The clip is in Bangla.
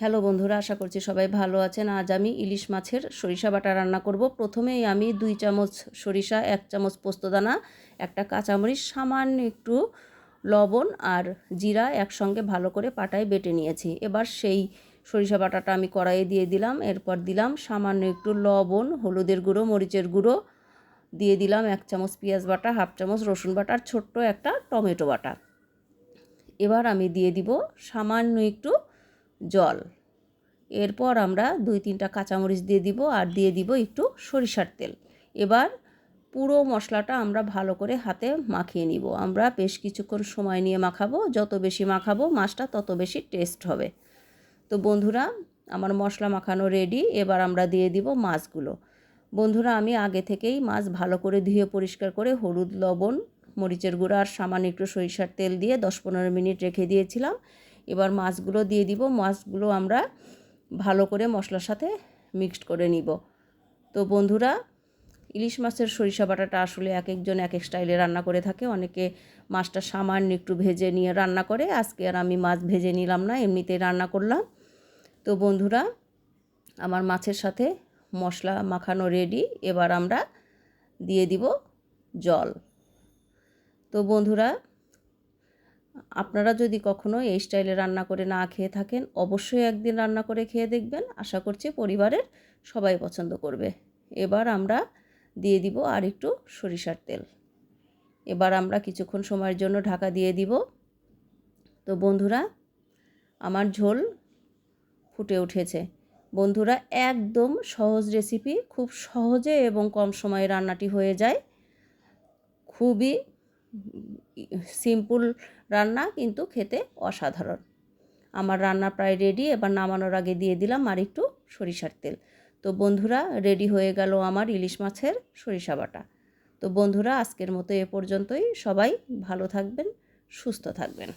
হ্যালো বন্ধুরা, আশা করছি সবাই ভালো আছেন। আজ আমি ইলিশ মাছের সরিষা বাটা রান্না করব। প্রথমেই আমি 2 চামচ সরিষা, 1 চামচ পোস্তদানা, একটা কাঁচামরিচ, সামান্য একটু লবণ আর জিরা একসঙ্গে ভালো করে পাটায় বেটে নিয়েছি। এবার সেই সরিষা বাটাটা আমি কড়াইয়ে দিয়ে দিলাম। এরপর দিলাম সামান্য একটু লবণ, হলুদের গুঁড়ো, মরিচের গুঁড়ো, দিয়ে দিলাম 1 চামচ পেঁয়াজ বাটা, হাফ চামচ রসুন বাটা আর ছোট্ট একটা টমেটো বাটা। এবার আমি দিয়ে দিব সামান্য একটু জল। এরপর আমরা 2-3টা কাঁচামরিচ দিয়ে দিব আর দিয়ে দিব একটু সরিষার তেল। এবার পুরো মশলাটা আমরা ভালো করে হাতে মাখিয়ে নিব। আমরা বেশ কিছুক্ষণ সময় নিয়ে মাখাবো। যত বেশি মাখাবো মাছটা তত বেশি টেস্ট হবে। তো বন্ধুরা, আমার মশলা মাখানো রেডি। এবার আমরা দিয়ে দিব মাছগুলো। বন্ধুরা, আমি আগে থেকেই মাছ ভালো করে ধুয়ে পরিষ্কার করে হলুদ, লবণ, মরিচের গুঁড়া আর সামান্য একটু সরিষার তেল দিয়ে 10-15 মিনিট রেখে দিয়েছিলাম। এবার মাছগুলো দিয়ে দিব। মাছগুলো আমরা ভালো করে মশলার সাথে মিক্সড করে নিব। তো বন্ধুরা, ইলিশ মাছের সরিষা বাটাটা আসলে এক একজন এক এক স্টাইলে রান্না করে থাকে। অনেকে মাছটা সামান্য একটু ভেজে নিয়ে রান্না করে। আজকে আর আমি মাছ ভেজে নিলাম না, এমনিতেই রান্না করলাম। তো বন্ধুরা, আমার মাছের সাথে মশলা মাখানো রেডি। এবার আমরা দিয়ে দিব জল। তো বন্ধুরা, আপনারা যদি কখনো এই স্টাইলে রান্না করে না খেয়ে থাকেন, অবশ্যই একদিন রান্না করে খেয়ে দেখবেন। আশা করছি পরিবারের সবাই পছন্দ করবে। এবার আমরা দিয়ে দিব আর একটু সরিষার তেল। এবার আমরা কিছুক্ষণ সময়ের জন্য ঢাকা দিয়ে দিব। তো বন্ধুরা, আমার ঝোল ফুটে উঠেছে। বন্ধুরা, একদম সহজ রেসিপি, খুব সহজে এবং কম সময়ে রান্নাটি হয়ে যায়। খুবই সিম্পল রান্না, কিন্তু খেতে অসাধারণ। আমার রান্না প্রায় রেডি। এবার নামানোর আগে দিয়ে দিলাম আর একটু সরিষার তেল। তো বন্ধুরা, রেডি হয়ে গেল আমার ইলিশ মাছের সরিষা বাটা। তো বন্ধুরা, আজকের মতো এ পর্যন্তই। সবাই ভালো থাকবেন, সুস্থ থাকবেন।